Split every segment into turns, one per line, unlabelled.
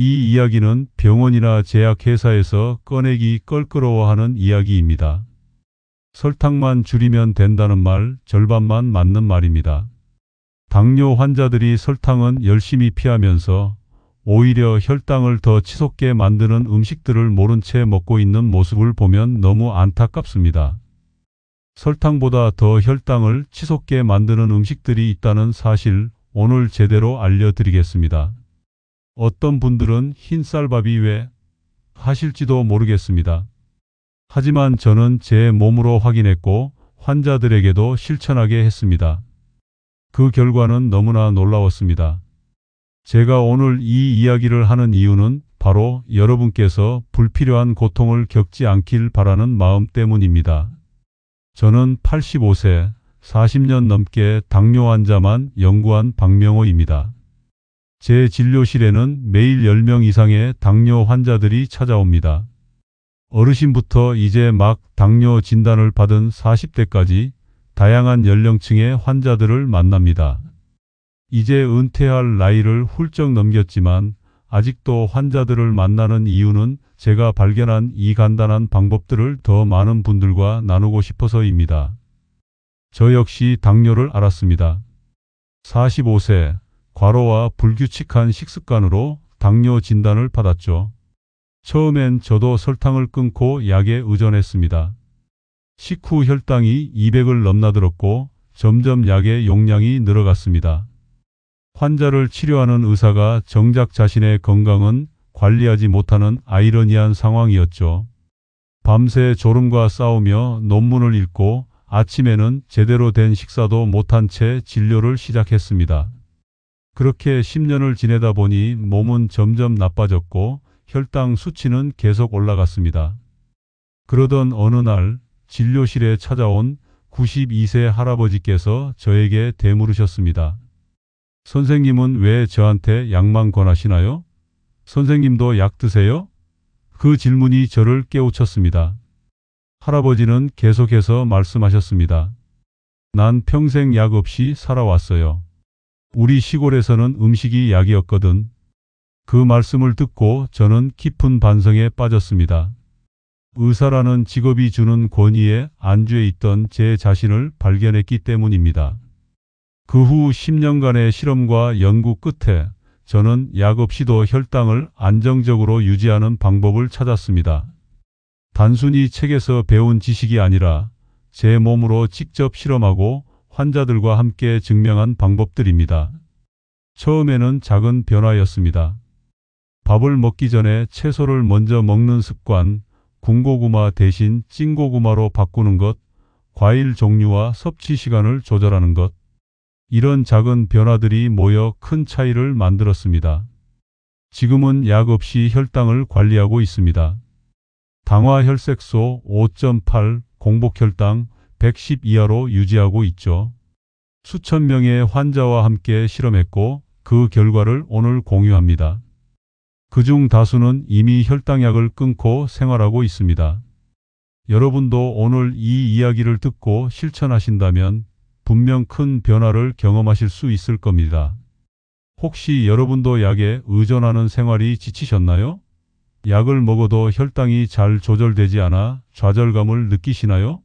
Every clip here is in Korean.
이 이야기는 병원이나 제약회사에서 꺼내기 껄끄러워하는 이야기입니다. 설탕만 줄이면 된다는 말 절반만 맞는 말입니다. 당뇨 환자들이 설탕은 열심히 피하면서 오히려 혈당을 더 치솟게 만드는 음식들을 모른 채 먹고 있는 모습을 보면 너무 안타깝습니다. 설탕보다 더 혈당을 치솟게 만드는 음식들이 있다는 사실 오늘 제대로 알려드리겠습니다. 어떤 분들은 흰쌀밥이 왜 하실지도 모르겠습니다. 하지만 저는 제 몸으로 확인했고 환자들에게도 실천하게 했습니다. 그 결과는 너무나 놀라웠습니다. 제가 오늘 이 이야기를 하는 이유는 바로 여러분께서 불필요한 고통을 겪지 않길 바라는 마음 때문입니다. 저는 85세, 40년 넘게 당뇨 환자만 연구한 박명호입니다. 제 진료실에는 매일 10명 이상의 당뇨 환자들이 찾아옵니다. 어르신부터 이제 막 당뇨 진단을 받은 40대까지 다양한 연령층의 환자들을 만납니다. 이제 은퇴할 나이를 훌쩍 넘겼지만 아직도 환자들을 만나는 이유는 제가 발견한 이 간단한 방법들을 더 많은 분들과 나누고 싶어서입니다. 저 역시 당뇨를 앓았습니다. 45세, 과로와 불규칙한 식습관으로 당뇨 진단을 받았죠. 처음엔 저도 설탕을 끊고 약에 의존했습니다. 식후 혈당이 200을 넘나들었고 점점 약의 용량이 늘어갔습니다. 환자를 치료하는 의사가 정작 자신의 건강은 관리하지 못하는 아이러니한 상황이었죠. 밤새 졸음과 싸우며 논문을 읽고 아침에는 제대로 된 식사도 못한 채 진료를 시작했습니다. 그렇게 10년을 지내다 보니 몸은 점점 나빠졌고 혈당 수치는 계속 올라갔습니다. 그러던 어느 날 진료실에 찾아온 92세 할아버지께서 저에게 되물으셨습니다. 선생님은 왜 저한테 약만 권하시나요? 선생님도 약 드세요? 그 질문이 저를 깨우쳤습니다. 할아버지는 계속해서 말씀하셨습니다. 난 평생 약 없이 살아왔어요. 우리 시골에서는 음식이 약이었거든. 그 말씀을 듣고 저는 깊은 반성에 빠졌습니다. 의사라는 직업이 주는 권위에 안주해 있던 제 자신을 발견했기 때문입니다. 그 후 10년간의 실험과 연구 끝에 저는 약 없이도 혈당을 안정적으로 유지하는 방법을 찾았습니다. 단순히 책에서 배운 지식이 아니라 제 몸으로 직접 실험하고 환자들과 함께 증명한 방법들입니다. 처음에는 작은 변화였습니다. 밥을 먹기 전에 채소를 먼저 먹는 습관, 군고구마 대신 찐고구마로 바꾸는 것, 과일 종류와 섭취 시간을 조절하는 것. 이런 작은 변화들이 모여 큰 차이를 만들었습니다. 지금은 약 없이 혈당을 관리하고 있습니다. 당화혈색소 5.8, 공복혈당 110 이하로 유지하고 있죠. 수천 명의 환자와 함께 실험했고 그 결과를 오늘 공유합니다. 그중 다수는 이미 혈당약을 끊고 생활하고 있습니다. 여러분도 오늘 이 이야기를 듣고 실천하신다면 분명 큰 변화를 경험하실 수 있을 겁니다. 혹시 여러분도 약에 의존하는 생활이 지치셨나요? 약을 먹어도 혈당이 잘 조절되지 않아 좌절감을 느끼시나요?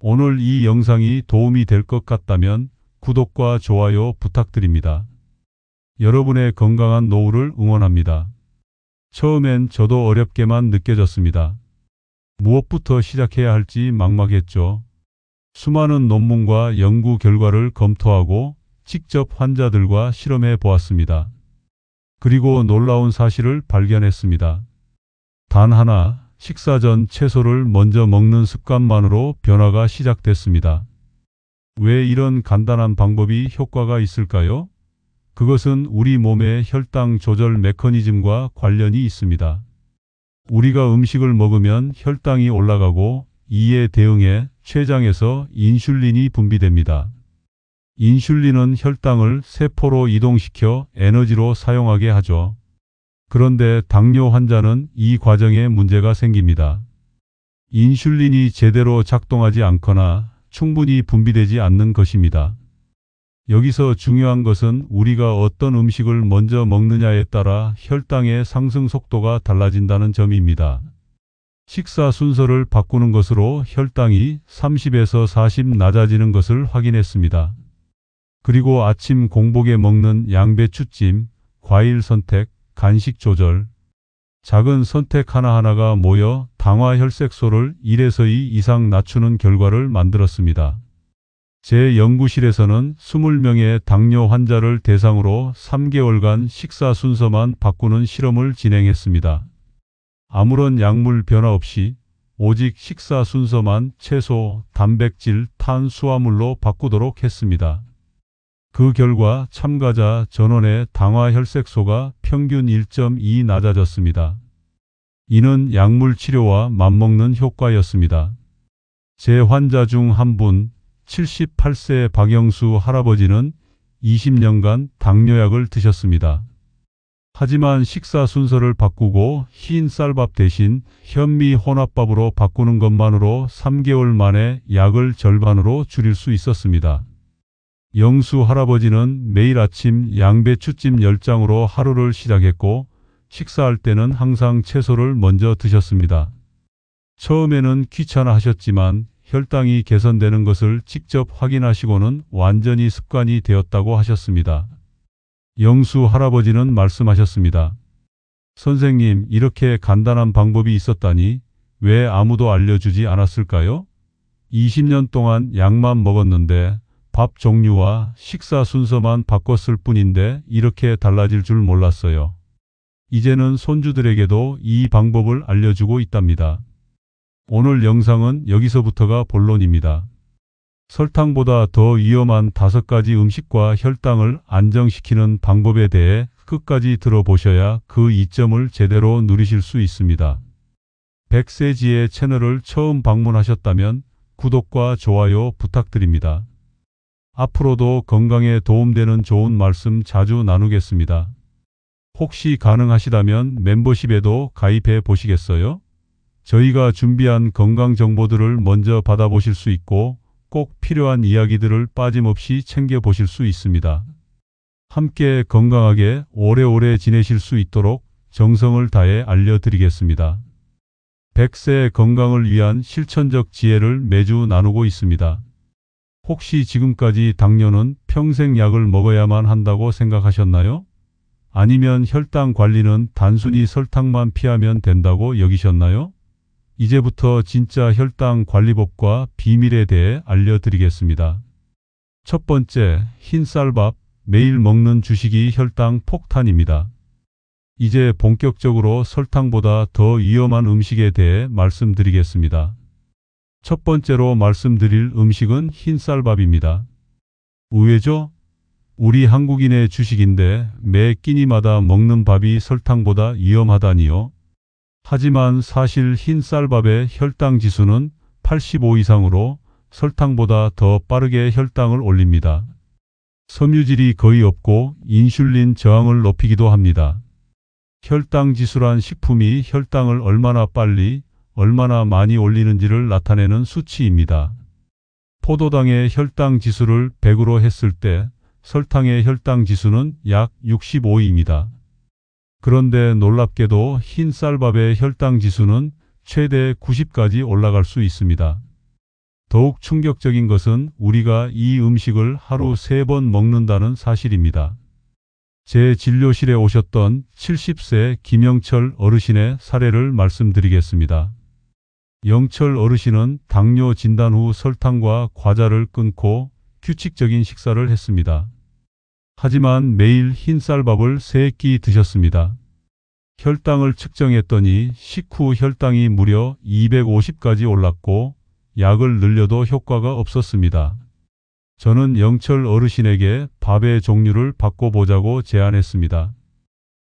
오늘 이 영상이 도움이 될 것 같다면 구독과 좋아요 부탁드립니다. 여러분의 건강한 노후를 응원합니다. 처음엔 저도 어렵게만 느껴졌습니다. 무엇부터 시작해야 할지 막막했죠. 수많은 논문과 연구 결과를 검토하고 직접 환자들과 실험해 보았습니다. 그리고 놀라운 사실을 발견했습니다. 단 하나, 식사 전 채소를 먼저 먹는 습관만으로 변화가 시작됐습니다. 왜 이런 간단한 방법이 효과가 있을까요? 그것은 우리 몸의 혈당 조절 메커니즘과 관련이 있습니다. 우리가 음식을 먹으면 혈당이 올라가고 이에 대응해 췌장에서 인슐린이 분비됩니다. 인슐린은 혈당을 세포로 이동시켜 에너지로 사용하게 하죠. 그런데 당뇨 환자는 이 과정에 문제가 생깁니다. 인슐린이 제대로 작동하지 않거나 충분히 분비되지 않는 것입니다. 여기서 중요한 것은 우리가 어떤 음식을 먼저 먹느냐에 따라 혈당의 상승 속도가 달라진다는 점입니다. 식사 순서를 바꾸는 것으로 혈당이 30에서 40 낮아지는 것을 확인했습니다. 그리고 아침 공복에 먹는 양배추찜, 과일 선택, 간식 조절, 작은 선택 하나하나가 모여 당화 혈색소를 1에서 2 이상 낮추는 결과를 만들었습니다. 제 연구실에서는 20명의 당뇨 환자를 대상으로 3개월간 식사 순서만 바꾸는 실험을 진행했습니다. 아무런 약물 변화 없이 오직 식사 순서만 채소, 단백질, 탄수화물로 바꾸도록 했습니다. 그 결과 참가자 전원의 당화 혈색소가 평균 1.2 낮아졌습니다. 이는 약물 치료와 맞먹는 효과였습니다. 제 환자 중 한 분, 78세 박영수 할아버지는 20년간 당뇨약을 드셨습니다. 하지만 식사 순서를 바꾸고 흰 쌀밥 대신 현미 혼합밥으로 바꾸는 것만으로 3개월 만에 약을 절반으로 줄일 수 있었습니다. 영수 할아버지는 매일 아침 양배추찜 10장으로 하루를 시작했고 식사할 때는 항상 채소를 먼저 드셨습니다. 처음에는 귀찮아 하셨지만 혈당이 개선되는 것을 직접 확인하시고는 완전히 습관이 되었다고 하셨습니다. 영수 할아버지는 말씀하셨습니다. 선생님, 이렇게 간단한 방법이 있었다니 왜 아무도 알려주지 않았을까요? 20년 동안 약만 먹었는데 밥 종류와 식사 순서만 바꿨을 뿐인데 이렇게 달라질 줄 몰랐어요. 이제는 손주들에게도 이 방법을 알려주고 있답니다. 오늘 영상은 여기서부터가 본론입니다. 설탕보다 더 위험한 5가지 음식과 혈당을 안정시키는 방법에 대해 끝까지 들어보셔야 그 이점을 제대로 누리실 수 있습니다. 백세지의 채널을 처음 방문하셨다면 구독과 좋아요 부탁드립니다. 앞으로도 건강에 도움되는 좋은 말씀 자주 나누겠습니다. 혹시 가능하시다면 멤버십에도 가입해 보시겠어요? 저희가 준비한 건강 정보들을 먼저 받아보실 수 있고 꼭 필요한 이야기들을 빠짐없이 챙겨보실 수 있습니다. 함께 건강하게 오래오래 지내실 수 있도록 정성을 다해 알려드리겠습니다. 100세의 건강을 위한 실천적 지혜를 매주 나누고 있습니다. 혹시 지금까지 당뇨는 평생 약을 먹어야만 한다고 생각하셨나요? 아니면 혈당 관리는 단순히 설탕만 피하면 된다고 여기셨나요? 이제부터 진짜 혈당 관리법과 비밀에 대해 알려드리겠습니다. 첫 번째, 흰 쌀밥, 매일 먹는 주식이 혈당 폭탄입니다. 이제 본격적으로 설탕보다 더 위험한 음식에 대해 말씀드리겠습니다. 첫 번째로 말씀드릴 음식은 흰 쌀밥입니다. 의외죠? 우리 한국인의 주식인데 매 끼니마다 먹는 밥이 설탕보다 위험하다니요. 하지만 사실 흰 쌀밥의 혈당 지수는 85 이상으로 설탕보다 더 빠르게 혈당을 올립니다. 섬유질이 거의 없고 인슐린 저항을 높이기도 합니다. 혈당 지수란 식품이 혈당을 얼마나 빨리, 얼마나 많이 올리는지를 나타내는 수치입니다. 포도당의 혈당 지수를 100으로 했을 때 설탕의 혈당 지수는 약 65입니다. 그런데 놀랍게도 흰 쌀밥의 혈당 지수는 최대 90까지 올라갈 수 있습니다. 더욱 충격적인 것은 우리가 이 음식을 하루 3번 먹는다는 사실입니다. 제 진료실에 오셨던 70세 김영철 어르신의 사례를 말씀드리겠습니다. 영철 어르신은 당뇨 진단 후 설탕과 과자를 끊고 규칙적인 식사를 했습니다. 하지만 매일 흰 쌀밥을 3끼 드셨습니다. 혈당을 측정했더니 식후 혈당이 무려 250까지 올랐고 약을 늘려도 효과가 없었습니다. 저는 영철 어르신에게 밥의 종류를 바꿔보자고 제안했습니다.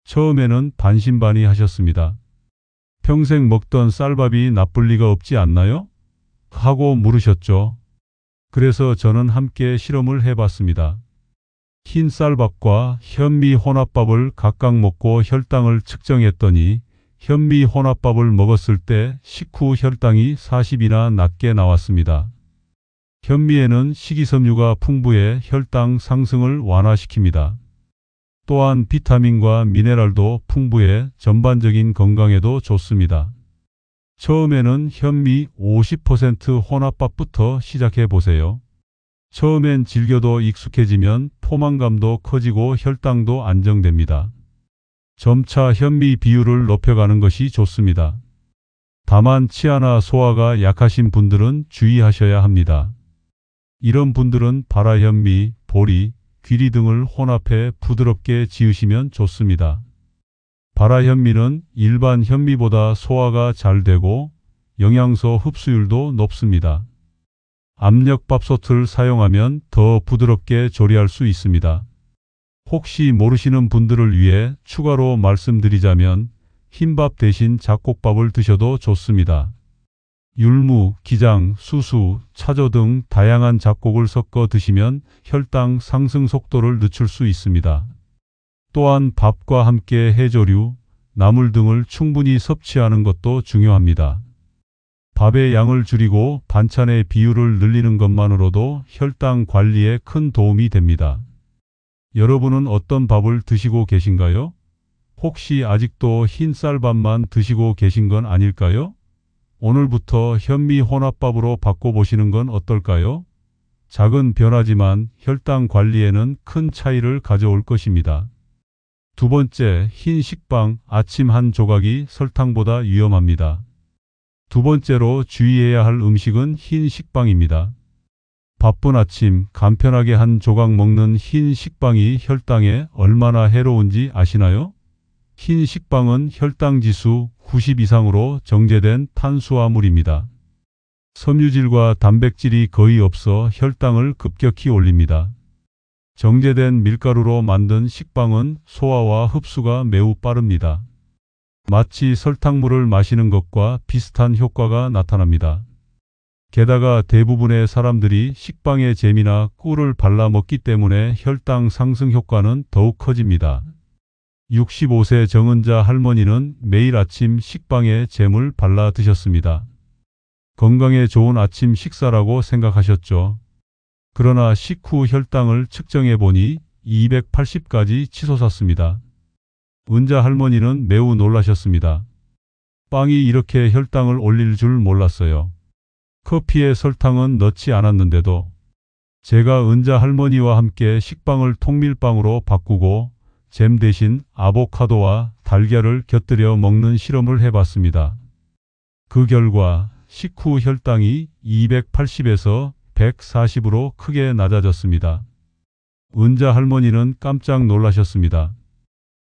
처음에는 반신반의 하셨습니다. 평생 먹던 쌀밥이 나쁠 리가 없지 않나요? 하고 물으셨죠. 그래서 저는 함께 실험을 해봤습니다. 흰 쌀밥과 현미 혼합밥을 각각 먹고 혈당을 측정했더니 현미 혼합밥을 먹었을 때 식후 혈당이 40이나 낮게 나왔습니다. 현미에는 식이섬유가 풍부해 혈당 상승을 완화시킵니다. 또한 비타민과 미네랄도 풍부해 전반적인 건강에도 좋습니다. 처음에는 현미 50% 혼합밥부터 시작해 보세요. 처음엔 질겨도 익숙해지면 포만감도 커지고 혈당도 안정됩니다. 점차 현미 비율을 높여가는 것이 좋습니다. 다만 치아나 소화가 약하신 분들은 주의하셔야 합니다. 이런 분들은 발화현미, 보리, 귀리 등을 혼합해 부드럽게 지으시면 좋습니다. 발화현미는 일반 현미보다 소화가 잘 되고 영양소 흡수율도 높습니다. 압력밥솥을 사용하면 더 부드럽게 조리할 수 있습니다. 혹시 모르시는 분들을 위해 추가로 말씀드리자면 흰밥 대신 잡곡밥을 드셔도 좋습니다. 율무, 기장, 수수, 차조 등 다양한 잡곡을 섞어 드시면 혈당 상승 속도를 늦출 수 있습니다. 또한 밥과 함께 해조류, 나물 등을 충분히 섭취하는 것도 중요합니다. 밥의 양을 줄이고 반찬의 비율을 늘리는 것만으로도 혈당 관리에 큰 도움이 됩니다. 여러분은 어떤 밥을 드시고 계신가요? 혹시 아직도 흰 쌀밥만 드시고 계신 건 아닐까요? 오늘부터 현미 혼합밥으로 바꿔보시는 건 어떨까요? 작은 변화지만 혈당 관리에는 큰 차이를 가져올 것입니다. 두 번째, 흰 식빵, 아침 한 조각이 설탕보다 위험합니다. 두 번째로 주의해야 할 음식은 흰 식빵입니다. 바쁜 아침 간편하게 한 조각 먹는 흰 식빵이 혈당에 얼마나 해로운지 아시나요? 흰 식빵은 혈당 지수 90 이상으로 정제된 탄수화물입니다. 섬유질과 단백질이 거의 없어 혈당을 급격히 올립니다. 정제된 밀가루로 만든 식빵은 소화와 흡수가 매우 빠릅니다. 마치 설탕물을 마시는 것과 비슷한 효과가 나타납니다. 게다가 대부분의 사람들이 식빵에 잼이나 꿀을 발라 먹기 때문에 혈당 상승 효과는 더욱 커집니다. 65세 정은자 할머니는 매일 아침 식빵에 잼을 발라 드셨습니다. 건강에 좋은 아침 식사라고 생각하셨죠. 그러나 식후 혈당을 측정해 보니 280까지 치솟았습니다. 은자 할머니는 매우 놀라셨습니다. 빵이 이렇게 혈당을 올릴 줄 몰랐어요. 커피에 설탕은 넣지 않았는데도. 제가 은자 할머니와 함께 식빵을 통밀빵으로 바꾸고 잼 대신 아보카도와 달걀을 곁들여 먹는 실험을 해봤습니다. 그 결과 식후 혈당이 280에서 140으로 크게 낮아졌습니다. 은자 할머니는 깜짝 놀라셨습니다.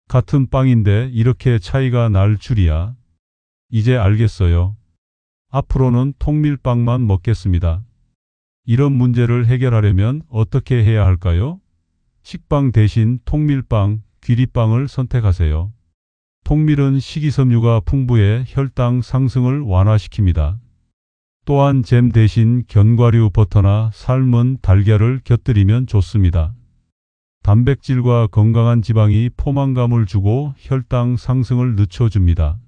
같은 빵인데 이렇게 차이가 날 줄이야. 이제 알겠어요. 앞으로는 통밀빵만 먹겠습니다. 이런 문제를 해결하려면 어떻게 해야 할까요? 식빵 대신 통밀빵, 귀리빵을 선택하세요. 통밀은 식이섬유가 풍부해 혈당 상승을 완화시킵니다. 또한 잼 대신 견과류 버터나 삶은 달걀을 곁들이면 좋습니다. 단백질과 건강한 지방이 포만감을 주고 혈당 상승을 늦춰줍니다.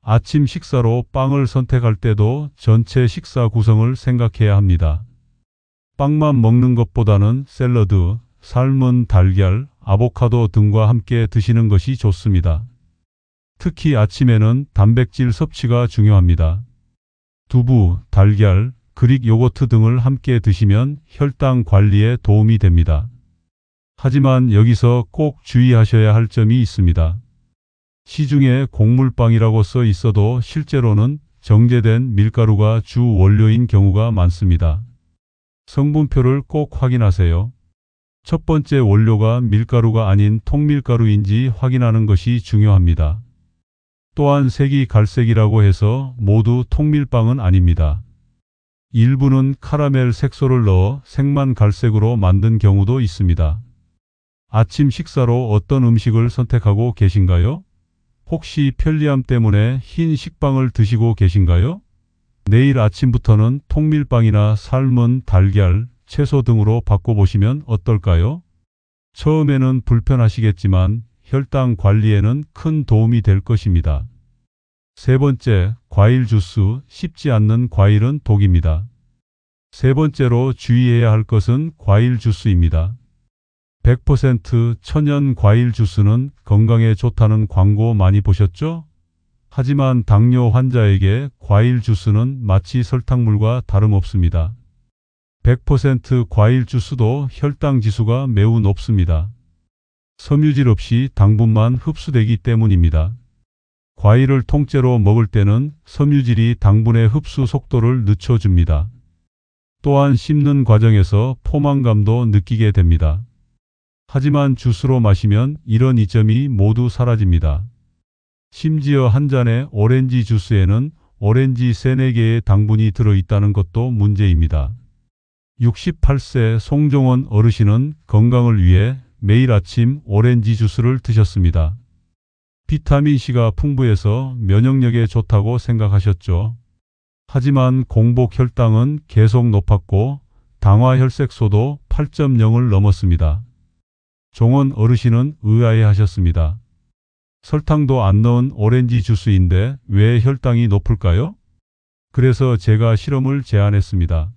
아침 식사로 빵을 선택할 때도 전체 식사 구성을 생각해야 합니다. 빵만 먹는 것보다는 샐러드, 삶은 달걀, 아보카도 등과 함께 드시는 것이 좋습니다. 특히 아침에는 단백질 섭취가 중요합니다. 두부, 달걀, 그릭 요거트 등을 함께 드시면 혈당 관리에 도움이 됩니다. 하지만 여기서 꼭 주의하셔야 할 점이 있습니다. 시중에 곡물빵이라고 써 있어도 실제로는 정제된 밀가루가 주 원료인 경우가 많습니다. 성분표를 꼭 확인하세요. 첫 번째 원료가 밀가루가 아닌 통밀가루인지 확인하는 것이 중요합니다. 또한 색이 갈색이라고 해서 모두 통밀빵은 아닙니다. 일부는 카라멜 색소를 넣어 색만 갈색으로 만든 경우도 있습니다. 아침 식사로 어떤 음식을 선택하고 계신가요? 혹시 편리함 때문에 흰 식빵을 드시고 계신가요? 내일 아침부터는 통밀빵이나 삶은 달걀, 채소 등으로 바꿔보시면 어떨까요? 처음에는 불편하시겠지만 혈당 관리에는 큰 도움이 될 것입니다. 세 번째, 과일 주스. 씹지 않는 과일은 독입니다. 세 번째로 주의해야 할 것은 과일 주스입니다. 100% 천연 과일 주스는 건강에 좋다는 광고 많이 보셨죠? 하지만 당뇨 환자에게 과일 주스는 마치 설탕물과 다름없습니다. 100% 과일 주스도 혈당 지수가 매우 높습니다. 섬유질 없이 당분만 흡수되기 때문입니다. 과일을 통째로 먹을 때는 섬유질이 당분의 흡수 속도를 늦춰줍니다. 또한 씹는 과정에서 포만감도 느끼게 됩니다. 하지만 주스로 마시면 이런 이점이 모두 사라집니다. 심지어 한 잔의 오렌지 주스에는 오렌지 3-4개의 당분이 들어있다는 것도 문제입니다. 68세 송종원 어르신은 건강을 위해 매일 아침 오렌지 주스를 드셨습니다. 비타민C가 풍부해서 면역력에 좋다고 생각하셨죠. 하지만 공복 혈당은 계속 높았고 당화 혈색소도 8.0을 넘었습니다. 종원 어르신은 의아해하셨습니다. 설탕도 안 넣은 오렌지 주스인데 왜 혈당이 높을까요? 그래서 제가 실험을 제안했습니다.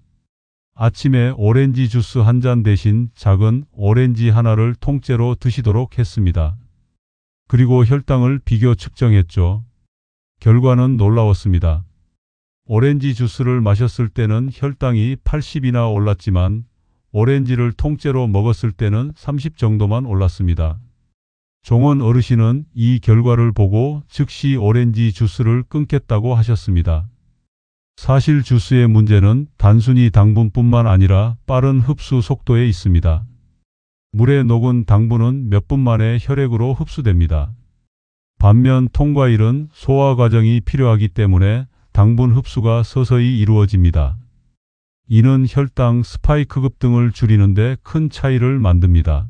아침에 오렌지 주스 한 잔 대신 작은 오렌지 하나를 통째로 드시도록 했습니다. 그리고 혈당을 비교 측정했죠. 결과는 놀라웠습니다. 오렌지 주스를 마셨을 때는 혈당이 80이나 올랐지만 오렌지를 통째로 먹었을 때는 30 정도만 올랐습니다. 종원 어르신은 이 결과를 보고 즉시 오렌지 주스를 끊겠다고 하셨습니다. 사실 주스의 문제는 단순히 당분뿐만 아니라 빠른 흡수 속도에 있습니다. 물에 녹은 당분은 몇 분 만에 혈액으로 흡수됩니다. 반면 통과일은 소화 과정이 필요하기 때문에 당분 흡수가 서서히 이루어집니다. 이는 혈당, 스파이크급 등을 줄이는데 큰 차이를 만듭니다.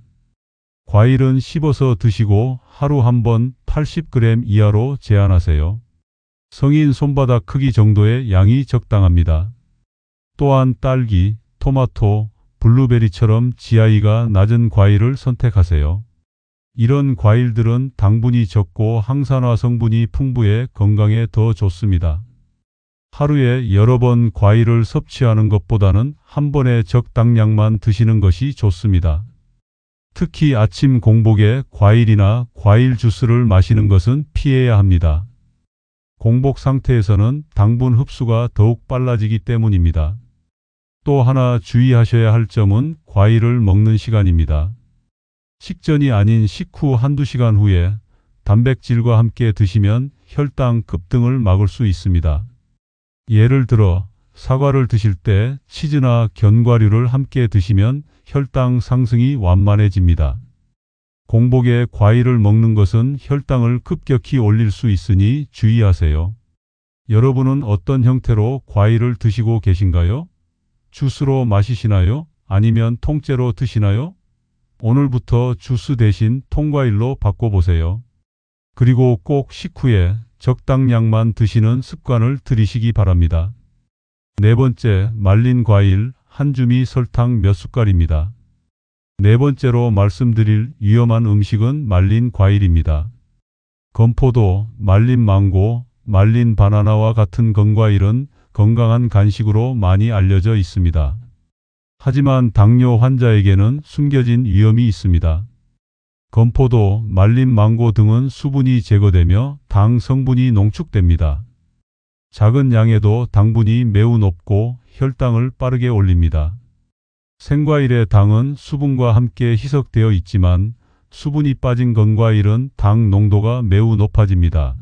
과일은 씹어서 드시고 하루 한 번 80g 이하로 제한하세요. 성인 손바닥 크기 정도의 양이 적당합니다. 또한 딸기, 토마토, 블루베리처럼 GI가 낮은 과일을 선택하세요. 이런 과일들은 당분이 적고 항산화 성분이 풍부해 건강에 더 좋습니다. 하루에 여러 번 과일을 섭취하는 것보다는 한 번에 적당량만 드시는 것이 좋습니다. 특히 아침 공복에 과일이나 과일 주스를 마시는 것은 피해야 합니다. 공복 상태에서는 당분 흡수가 더욱 빨라지기 때문입니다. 또 하나 주의하셔야 할 점은 과일을 먹는 시간입니다. 식전이 아닌 식후 한두 시간 후에 단백질과 함께 드시면 혈당 급등을 막을 수 있습니다. 예를 들어 사과를 드실 때 치즈나 견과류를 함께 드시면 혈당 상승이 완만해집니다. 공복에 과일을 먹는 것은 혈당을 급격히 올릴 수 있으니 주의하세요. 여러분은 어떤 형태로 과일을 드시고 계신가요? 주스로 마시시나요? 아니면 통째로 드시나요? 오늘부터 주스 대신 통과일로 바꿔보세요. 그리고 꼭 식후에 적당량만 드시는 습관을 들이시기 바랍니다. 네 번째, 말린 과일 한 줌이 설탕 몇 숟갈입니다. 네 번째로 말씀드릴 위험한 음식은 말린 과일입니다. 건포도, 말린 망고, 말린 바나나와 같은 건과일은 건강한 간식으로 많이 알려져 있습니다. 하지만 당뇨 환자에게는 숨겨진 위험이 있습니다. 건포도, 말린 망고 등은 수분이 제거되며 당 성분이 농축됩니다. 작은 양에도 당분이 매우 높고 혈당을 빠르게 올립니다. 생과일의 당은 수분과 함께 희석되어 있지만 수분이 빠진 건과일은 당 농도가 매우 높아집니다.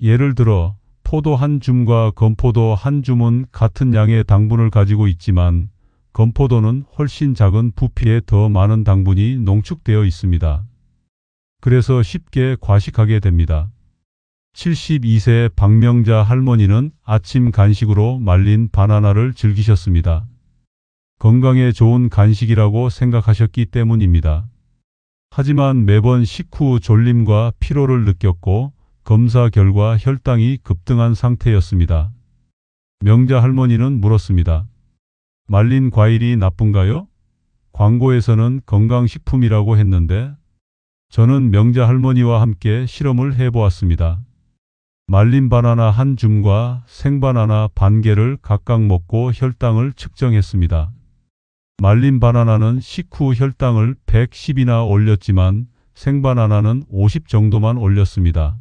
예를 들어 포도 한 줌과 건포도 한 줌은 같은 양의 당분을 가지고 있지만 건포도는 훨씬 작은 부피에 더 많은 당분이 농축되어 있습니다. 그래서 쉽게 과식하게 됩니다. 72세 박명자 할머니는 아침 간식으로 말린 바나나를 즐기셨습니다. 건강에 좋은 간식이라고 생각하셨기 때문입니다. 하지만 매번 식후 졸림과 피로를 느꼈고 검사 결과 혈당이 급등한 상태였습니다. 명자 할머니는 물었습니다. 말린 과일이 나쁜가요? 광고에서는 건강식품이라고 했는데 저는 명자 할머니와 함께 실험을 해보았습니다. 말린 바나나 한 줌과 생바나나 반 개를 각각 먹고 혈당을 측정했습니다. 말린 바나나는 식후 혈당을 110이나 올렸지만 생바나나는 50 정도만 올렸습니다.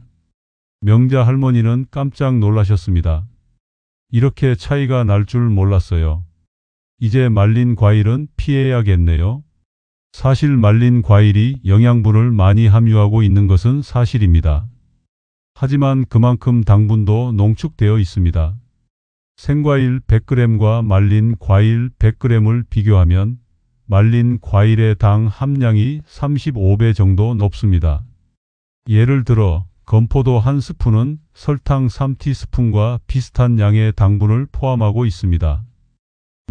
명자 할머니는 깜짝 놀라셨습니다. 이렇게 차이가 날 줄 몰랐어요. 이제 말린 과일은 피해야겠네요. 사실 말린 과일이 영양분을 많이 함유하고 있는 것은 사실입니다. 하지만 그만큼 당분도 농축되어 있습니다. 생과일 100g과 말린 과일 100g을 비교하면 말린 과일의 당 함량이 35배 정도 높습니다. 예를 들어 건포도 한 스푼은 설탕 3티스푼과 비슷한 양의 당분을 포함하고 있습니다.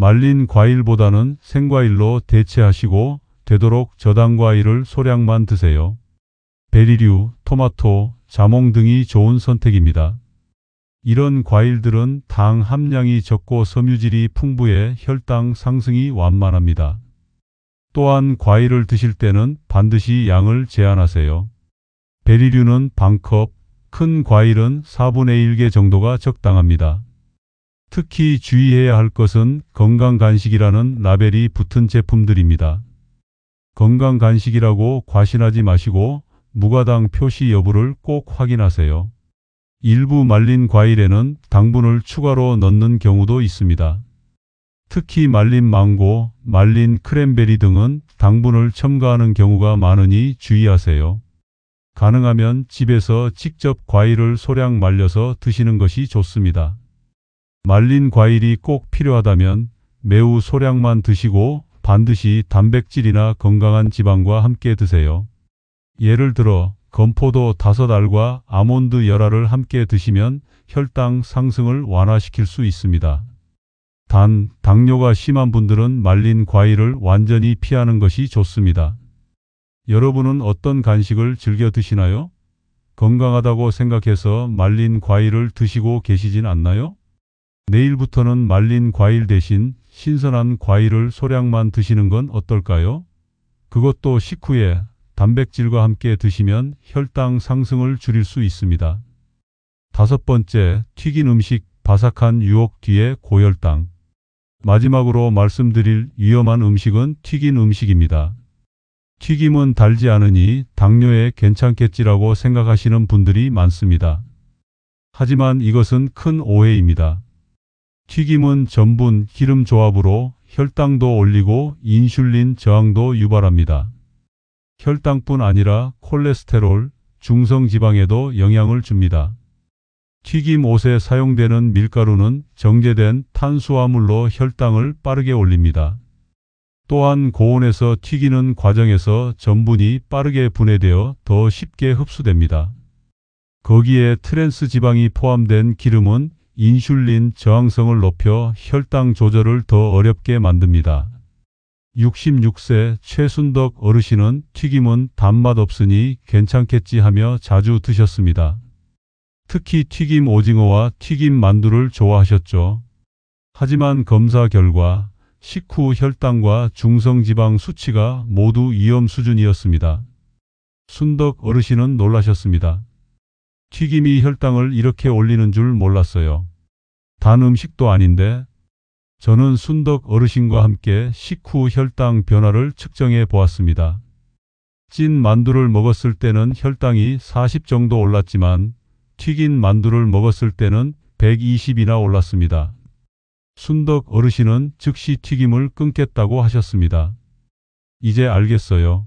말린 과일보다는 생과일로 대체하시고 되도록 저당과일을 소량만 드세요. 베리류, 토마토, 자몽 등이 좋은 선택입니다. 이런 과일들은 당 함량이 적고 섬유질이 풍부해 혈당 상승이 완만합니다. 또한 과일을 드실 때는 반드시 양을 제한하세요. 베리류는 반컵, 큰 과일은 4분의 1개 정도가 적당합니다. 특히 주의해야 할 것은 건강간식이라는 라벨이 붙은 제품들입니다. 건강간식이라고 과신하지 마시고 무가당 표시 여부를 꼭 확인하세요. 일부 말린 과일에는 당분을 추가로 넣는 경우도 있습니다. 특히 말린 망고, 말린 크랜베리 등은 당분을 첨가하는 경우가 많으니 주의하세요. 가능하면 집에서 직접 과일을 소량 말려서 드시는 것이 좋습니다. 말린 과일이 꼭 필요하다면 매우 소량만 드시고 반드시 단백질이나 건강한 지방과 함께 드세요. 예를 들어 건포도 5알과 아몬드 10알을 함께 드시면 혈당 상승을 완화시킬 수 있습니다. 단, 당뇨가 심한 분들은 말린 과일을 완전히 피하는 것이 좋습니다. 여러분은 어떤 간식을 즐겨 드시나요? 건강하다고 생각해서 말린 과일을 드시고 계시진 않나요? 내일부터는 말린 과일 대신 신선한 과일을 소량만 드시는 건 어떨까요? 그것도 식후에 단백질과 함께 드시면 혈당 상승을 줄일 수 있습니다. 5번째, 튀긴 음식, 바삭한 유혹 뒤에 고혈당. 마지막으로 말씀드릴 위험한 음식은 튀긴 음식입니다. 튀김은 달지 않으니 당뇨에 괜찮겠지라고 생각하시는 분들이 많습니다. 하지만 이것은 큰 오해입니다. 튀김은 전분, 기름 조합으로 혈당도 올리고 인슐린 저항도 유발합니다. 혈당뿐 아니라 콜레스테롤, 중성지방에도 영향을 줍니다. 튀김 옷에 사용되는 밀가루는 정제된 탄수화물로 혈당을 빠르게 올립니다. 또한 고온에서 튀기는 과정에서 전분이 빠르게 분해되어 더 쉽게 흡수됩니다. 거기에 트랜스 지방이 포함된 기름은 인슐린 저항성을 높여 혈당 조절을 더 어렵게 만듭니다. 66세 최순덕 어르신은 튀김은 단맛 없으니 괜찮겠지 하며 자주 드셨습니다. 특히 튀김 오징어와 튀김 만두를 좋아하셨죠. 하지만 검사 결과 식후 혈당과 중성지방 수치가 모두 위험 수준이었습니다. 순덕 어르신은 놀라셨습니다. 튀김이 혈당을 이렇게 올리는 줄 몰랐어요. 단 음식도 아닌데. 저는 순덕 어르신과 함께 식후 혈당 변화를 측정해 보았습니다. 찐 만두를 먹었을 때는 혈당이 40 정도 올랐지만 튀긴 만두를 먹었을 때는 120이나 올랐습니다. 순덕 어르신은 즉시 튀김을 끊겠다고 하셨습니다. 이제 알겠어요.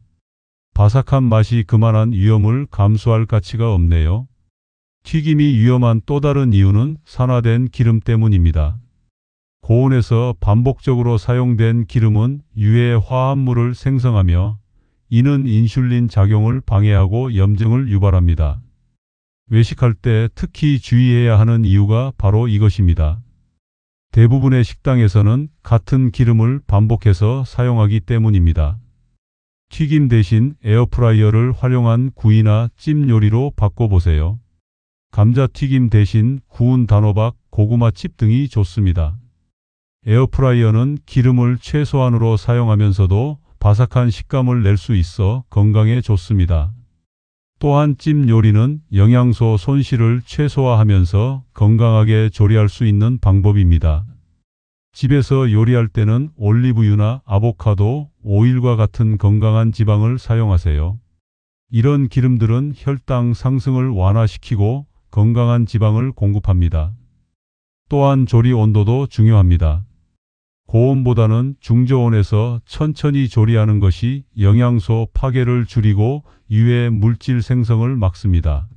바삭한 맛이 그만한 위험을 감수할 가치가 없네요. 튀김이 위험한 또 다른 이유는 산화된 기름 때문입니다. 고온에서 반복적으로 사용된 기름은 유해 화합물을 생성하며 이는 인슐린 작용을 방해하고 염증을 유발합니다. 외식할 때 특히 주의해야 하는 이유가 바로 이것입니다. 대부분의 식당에서는 같은 기름을 반복해서 사용하기 때문입니다. 튀김 대신 에어프라이어를 활용한 구이나 찜 요리로 바꿔보세요. 감자튀김 대신 구운 단호박, 고구마 칩 등이 좋습니다. 에어프라이어는 기름을 최소한으로 사용하면서도 바삭한 식감을 낼 수 있어 건강에 좋습니다. 또한 찜 요리는 영양소 손실을 최소화하면서 건강하게 조리할 수 있는 방법입니다. 집에서 요리할 때는 올리브유나 아보카도, 오일과 같은 건강한 지방을 사용하세요. 이런 기름들은 혈당 상승을 완화시키고 건강한 지방을 공급합니다. 또한 조리 온도도 중요합니다. 고온보다는 중저온에서 천천히 조리하는 것이 영양소 파괴를 줄이고 유해 물질 생성을 막습니다.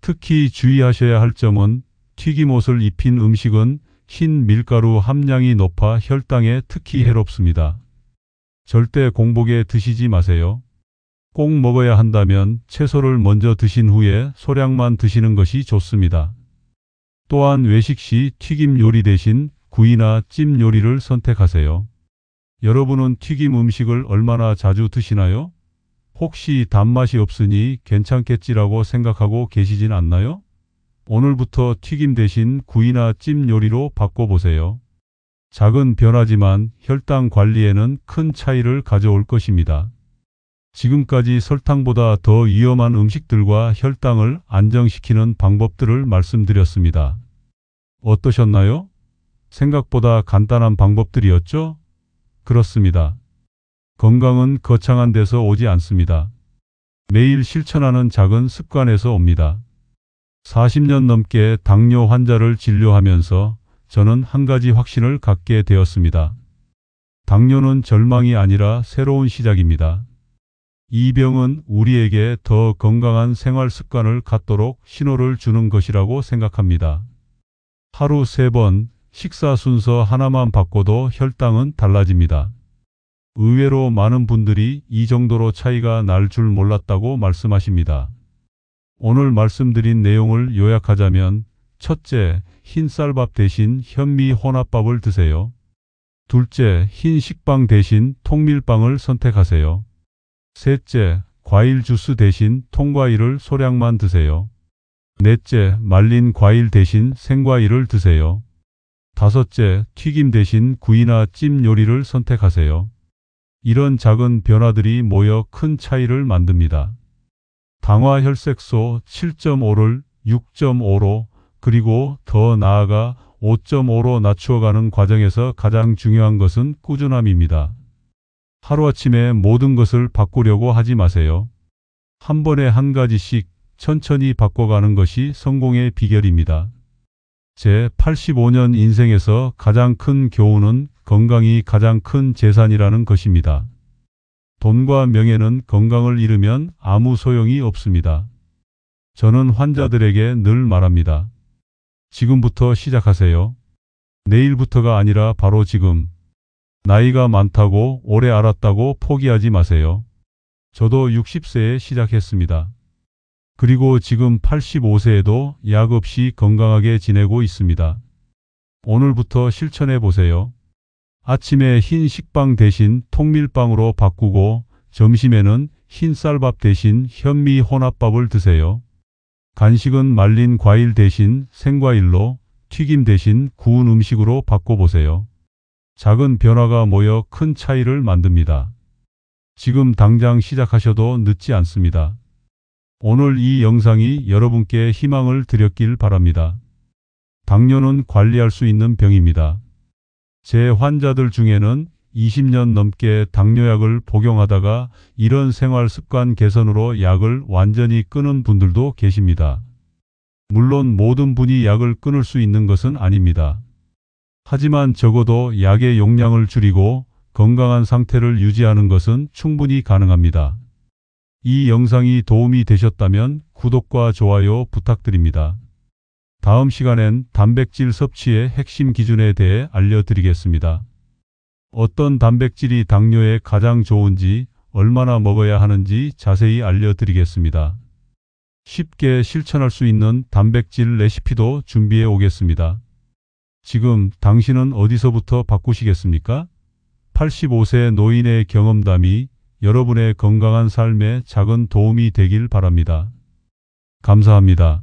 특히 주의하셔야 할 점은 튀김옷을 입힌 음식은 흰 밀가루 함량이 높아 혈당에 특히 해롭습니다. 절대 공복에 드시지 마세요. 꼭 먹어야 한다면 채소를 먼저 드신 후에 소량만 드시는 것이 좋습니다. 또한 외식 시 튀김 요리 대신 구이나 찜 요리를 선택하세요. 여러분은 튀김 음식을 얼마나 자주 드시나요? 혹시 단맛이 없으니 괜찮겠지라고 생각하고 계시진 않나요? 오늘부터 튀김 대신 구이나 찜 요리로 바꿔보세요. 작은 변화지만 혈당 관리에는 큰 차이를 가져올 것입니다. 지금까지 설탕보다 더 위험한 음식들과 혈당을 안정시키는 방법들을 말씀드렸습니다. 어떠셨나요? 생각보다 간단한 방법들이었죠? 그렇습니다. 건강은 거창한 데서 오지 않습니다. 매일 실천하는 작은 습관에서 옵니다. 40년 넘게 당뇨 환자를 진료하면서 저는 한 가지 확신을 갖게 되었습니다. 당뇨는 절망이 아니라 새로운 시작입니다. 이 병은 우리에게 더 건강한 생활 습관을 갖도록 신호를 주는 것이라고 생각합니다. 하루 3번 식사 순서 하나만 바꿔도 혈당은 달라집니다. 의외로 많은 분들이 이 정도로 차이가 날 줄 몰랐다고 말씀하십니다. 오늘 말씀드린 내용을 요약하자면 첫째, 흰 쌀밥 대신 현미 혼합밥을 드세요. 둘째, 흰 식빵 대신 통밀빵을 선택하세요. 셋째, 과일 주스 대신 통과일을 소량만 드세요. 넷째, 말린 과일 대신 생과일을 드세요. 다섯째, 튀김 대신 구이나 찜 요리를 선택하세요. 이런 작은 변화들이 모여 큰 차이를 만듭니다. 당화 혈색소 7.5를 6.5로 그리고 더 나아가 5.5로 낮추어가는 과정에서 가장 중요한 것은 꾸준함입니다. 하루아침에 모든 것을 바꾸려고 하지 마세요. 한 번에 한 가지씩 천천히 바꿔가는 것이 성공의 비결입니다. 제 85년 인생에서 가장 큰 교훈은 건강이 가장 큰 재산이라는 것입니다. 돈과 명예는 건강을 잃으면 아무 소용이 없습니다. 저는 환자들에게 늘 말합니다. 지금부터 시작하세요. 내일부터가 아니라 바로 지금. 나이가 많다고 오래 알았다고 포기하지 마세요. 저도 60세에 시작했습니다. 그리고 지금 85세에도 약 없이 건강하게 지내고 있습니다. 오늘부터 실천해 보세요. 아침에 흰 식빵 대신 통밀빵으로 바꾸고 점심에는 흰 쌀밥 대신 현미 혼합밥을 드세요. 간식은 말린 과일 대신 생과일로, 튀김 대신 구운 음식으로 바꿔보세요. 작은 변화가 모여 큰 차이를 만듭니다. 지금 당장 시작하셔도 늦지 않습니다. 오늘 이 영상이 여러분께 희망을 드렸길 바랍니다. 당뇨는 관리할 수 있는 병입니다. 제 환자들 중에는 20년 넘게 당뇨약을 복용하다가 이런 생활 습관 개선으로 약을 완전히 끊은 분들도 계십니다. 물론 모든 분이 약을 끊을 수 있는 것은 아닙니다. 하지만 적어도 약의 용량을 줄이고 건강한 상태를 유지하는 것은 충분히 가능합니다. 이 영상이 도움이 되셨다면 구독과 좋아요 부탁드립니다. 다음 시간엔 단백질 섭취의 핵심 기준에 대해 알려드리겠습니다. 어떤 단백질이 당뇨에 가장 좋은지, 얼마나 먹어야 하는지 자세히 알려드리겠습니다. 쉽게 실천할 수 있는 단백질 레시피도 준비해 오겠습니다. 지금 당신은 어디서부터 바꾸시겠습니까? 85세 노인의 경험담이 여러분의 건강한 삶에 작은 도움이 되길 바랍니다. 감사합니다.